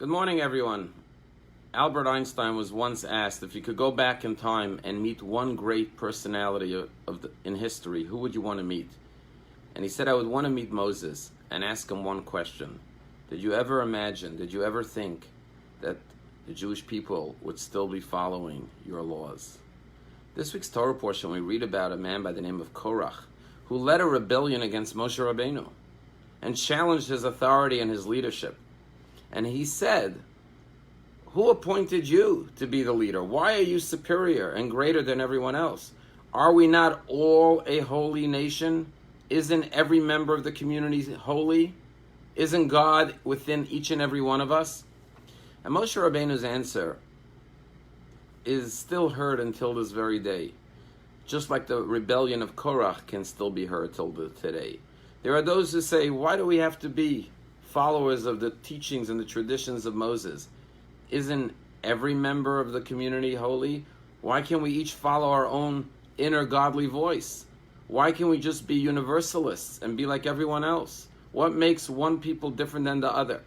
Good morning, everyone. Albert Einstein was once asked if you could go back in time and meet one great personality in history, who would you want to meet? And he said, I would want to meet Moses and ask him one question. Did you ever imagine, did you ever think that the Jewish people would still be following your laws? This week's Torah portion, we read about a man by the name of Korach, who led a rebellion against Moshe Rabbeinu and challenged his authority and his leadership. And he said, who appointed you to be the leader? Why are you superior and greater than everyone else? Are we not all a holy nation? Isn't every member of the community holy? Isn't God within each and every one of us? And Moshe Rabbeinu's answer is still heard until this very day. Just like the rebellion of Korach can still be heard till today. There are those who say, why do we have to be followers of the teachings and the traditions of Moses? Isn't every member of the community holy? Why can't we each follow our own inner godly voice? Why can't we just be universalists and be like everyone else? What makes one people different than the other?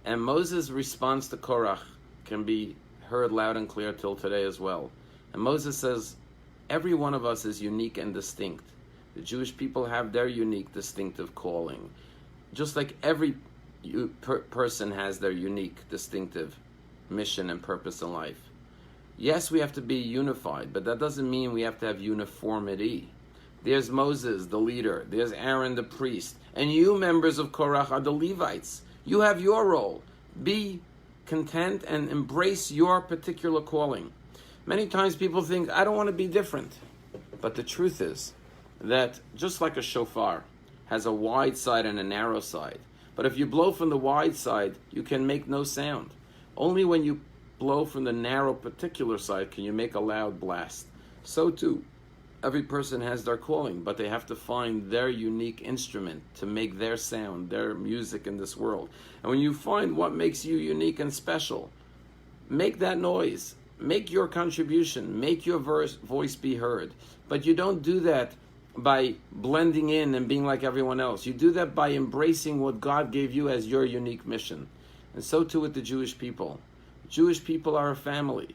And Moses' response to Korach can be heard loud and clear till today as well. And Moses says, every one of us is unique and distinct. The Jewish people have their unique, distinctive calling. Just like every person has their unique, distinctive mission and purpose in life. Yes, we have to be unified, but that doesn't mean we have to have uniformity. There's Moses, the leader. There's Aaron, the priest. And you, members of Korach, are the Levites. You have your role. Be content and embrace your particular calling. Many times people think, I don't want to be different. But the truth is that just like a shofar has a wide side and a narrow side, but if you blow from the wide side, you can make no sound. Only when you blow from the narrow particular side can you make a loud blast. So too, every person has their calling, but they have to find their unique instrument to make their sound, their music in this world. And when you find what makes you unique and special, make that noise, make your contribution, make your voice be heard. But you don't do that by blending in and being like everyone else. You do that by embracing what God gave you as your unique mission. And so too with the Jewish people. Jewish people are a family.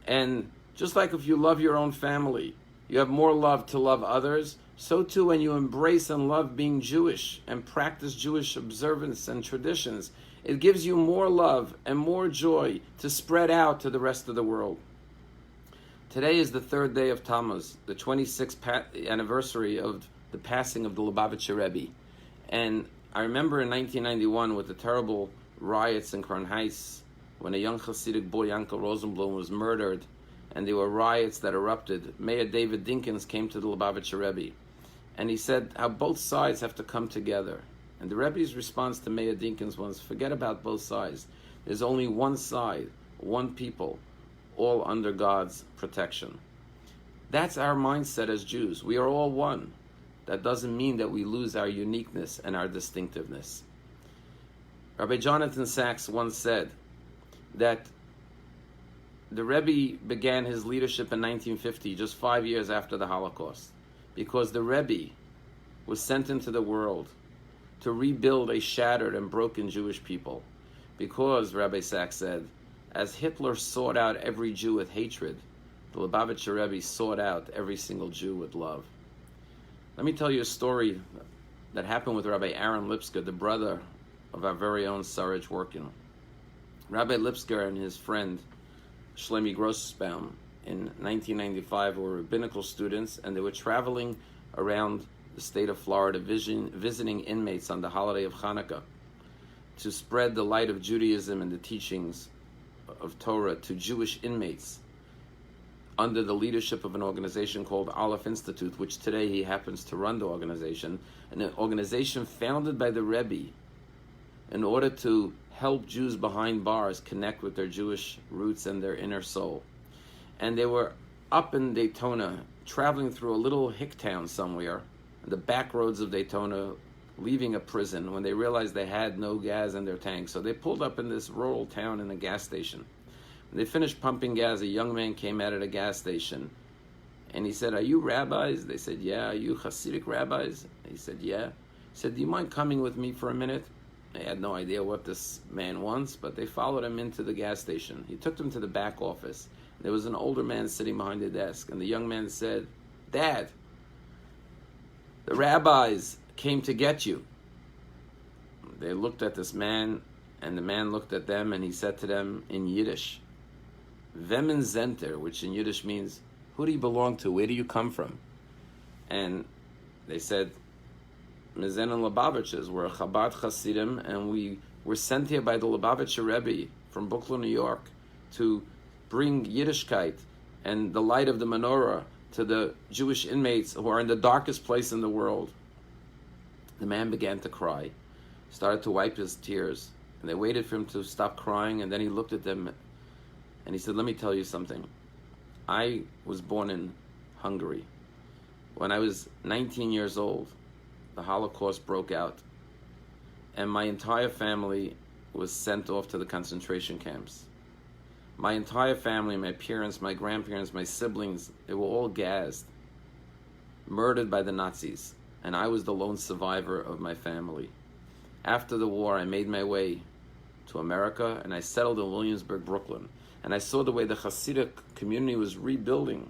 And just like if you love your own family, you have more love to love others, so too when you embrace and love being Jewish and practice Jewish observance and traditions, it gives you more love and more joy to spread out to the rest of the world. Today is the third day of Tammuz, the 26th anniversary of the passing of the Lubavitcher Rabbi. And I remember in 1991 with the terrible riots in Crown Heights, when a young Hasidic boy, Yankel Rosenblum, was murdered, and there were riots that erupted. Mayor David Dinkins came to the Lubavitcher Rebbe, and he said how both sides have to come together. And the Rebbe's response to Mayor Dinkins was, forget about both sides. There's only one side, one people, all under God's protection. That's our mindset as Jews. We are all one. That doesn't mean that we lose our uniqueness and our distinctiveness. Rabbi Jonathan Sachs once said that the Rebbe began his leadership in 1950, just 5 years after the Holocaust, because the Rebbe was sent into the world to rebuild a shattered and broken Jewish people. Because, Rabbi Sachs said, as Hitler sought out every Jew with hatred, the Lubavitcher Rebbe sought out every single Jew with love. Let me tell you a story that happened with Rabbi Aaron Lipsker, the brother of our very own Sarich Workin. Rabbi Lipsker and his friend Shlomi Grossbaum in 1995 were rabbinical students, and they were traveling around the state of Florida visiting inmates on the holiday of Hanukkah to spread the light of Judaism and the teachings of Torah to Jewish inmates under the leadership of an organization called Aleph Institute, which today he happens to run the organization, an organization founded by the Rebbe in order to help Jews behind bars connect with their Jewish roots and their inner soul. And they were up in Daytona, traveling through a little hick town somewhere, the back roads of Daytona, leaving a prison, when they realized they had no gas in their tank. So they pulled up in this rural town in a gas station. When they finished pumping gas, a young man came out of the gas station, and he said, are you rabbis? They said, yeah. Are you Hasidic rabbis? He said, yeah. He said, do you mind coming with me for a minute? They had no idea what this man wants, but they followed him into the gas station. He took them to the back office. There was an older man sitting behind the desk, and the young man said, "Dad, the rabbis came to get you." They looked at this man, and the man looked at them, and he said to them in Yiddish, "Vemen Zenter," which in Yiddish means, "Who do you belong to? Where do you come from?" And they said, "Mizen and Lubavitches. We're a Chabad Hasidim, and we were sent here by the Lubavitcher Rebbe from Brooklyn, New York, to bring Yiddishkeit and the light of the menorah to the Jewish inmates who are in the darkest place in the world." The man began to cry, started to wipe his tears, and they waited for him to stop crying, and then he looked at them and he said, "Let me tell you something. I was born in Hungary. When I was 19 years old, the Holocaust broke out, and my entire family was sent off to the concentration camps. My entire family, my parents, my grandparents, my siblings, they were all gassed, murdered by the Nazis, and I was the lone survivor of my family. After the war, I made my way to America, and I settled in Williamsburg, Brooklyn, and I saw the way the Hasidic community was rebuilding,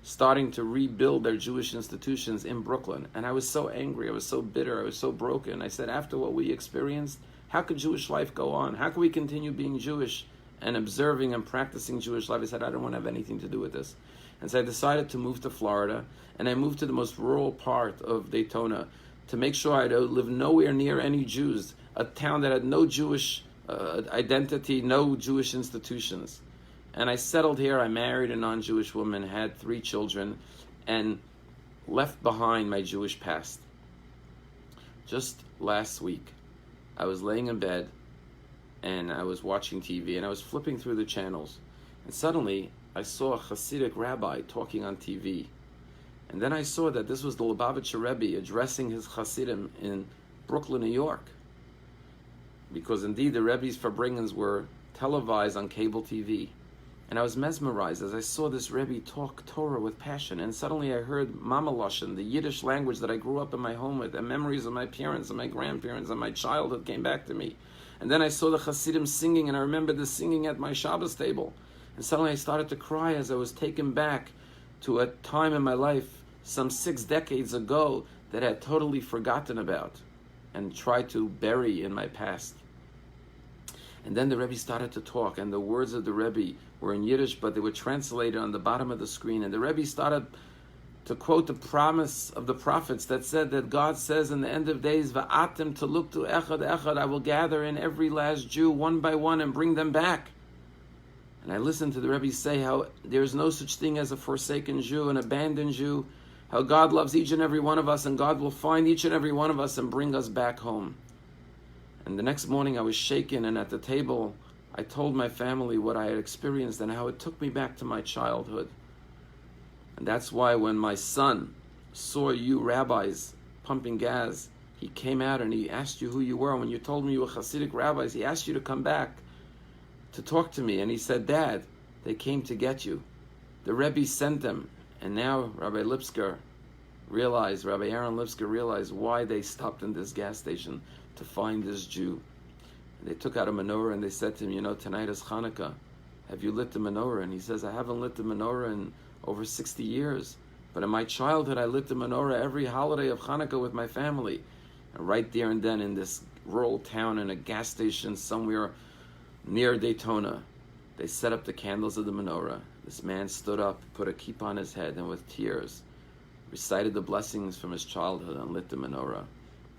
starting to rebuild their Jewish institutions in Brooklyn. And I was so angry, I was so bitter, I was so broken. I said, after what we experienced, how could Jewish life go on? How can we continue being Jewish and observing and practicing Jewish life? I said, I don't want to have anything to do with this. And so I decided to move to Florida, and I moved to the most rural part of Daytona to make sure I don't live nowhere near any Jews, a town that had no Jewish identity, no Jewish institutions. And I settled here. I married a non-Jewish woman, had 3 children, and left behind my Jewish past. Just last week, I was laying in bed, and I was watching TV, and I was flipping through the channels, and suddenly I saw a Hasidic rabbi talking on TV. And then I saw that this was the Lubavitcher Rebbe addressing his Hasidim in Brooklyn, New York. Because indeed the Rebbe's Farbrengens were televised on cable TV. And I was mesmerized as I saw this Rebbe talk Torah with passion. And suddenly I heard Mama Lashon, the Yiddish language that I grew up in my home with, and memories of my parents and my grandparents and my childhood came back to me. And then I saw the Hasidim singing, and I remember the singing at my Shabbos table. And suddenly I started to cry as I was taken back to a time in my life some 6 decades ago that I had totally forgotten about and tried to bury in my past. And then the Rebbe started to talk, and the words of the Rebbe were in Yiddish, but they were translated on the bottom of the screen. And the Rebbe started to quote the promise of the prophets that said that God says in the end of days, "Va'atem teluktu echad echad," I will gather in every last Jew one by one and bring them back. And I listened to the Rebbe say how there is no such thing as a forsaken Jew, an abandoned Jew, how God loves each and every one of us, and God will find each and every one of us and bring us back home. And the next morning I was shaken, and at the table I told my family what I had experienced and how it took me back to my childhood. And that's why when my son saw you rabbis pumping gas, he came out and he asked you who you were. When you told me you were Hasidic rabbis, he asked you to come back to talk to me. And he said, "Dad, they came to get you. The Rebbe sent them." And now Rabbi Aaron Lipsker realized why they stopped in this gas station to find this Jew. They took out a menorah and they said to him, "Tonight is Hanukkah. Have you lit the menorah?" And he says, "I haven't lit the menorah in over 60 years. But in my childhood, I lit the menorah every holiday of Hanukkah with my family." And right there and then in this rural town in a gas station somewhere near Daytona, they set up the candles of the menorah. This man stood up, put a kippah on his head, and with tears recited the blessings from his childhood and lit the menorah.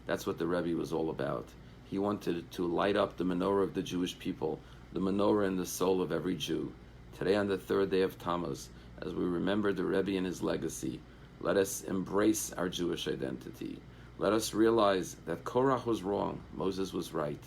That's what the Rebbe was all about. He wanted to light up the menorah of the Jewish people, the menorah in the soul of every Jew. Today, on the 3rd day of Tammuz, as we remember the Rebbe and his legacy, let us embrace our Jewish identity. Let us realize that Korach was wrong, Moses was right.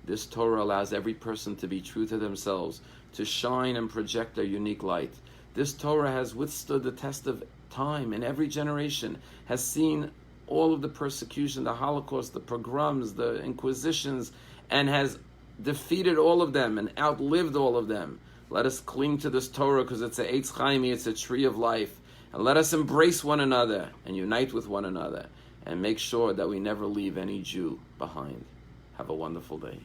This Torah allows every person to be true to themselves, to shine and project their unique light. This Torah has withstood the test of time, and every generation has seen all of the persecution, the Holocaust, the pogroms, the inquisitions, and has defeated all of them and outlived all of them. Let us cling to this Torah because it's a Eitz Chaimi, it's a tree of life. And let us embrace one another and unite with one another and make sure that we never leave any Jew behind. Have a wonderful day.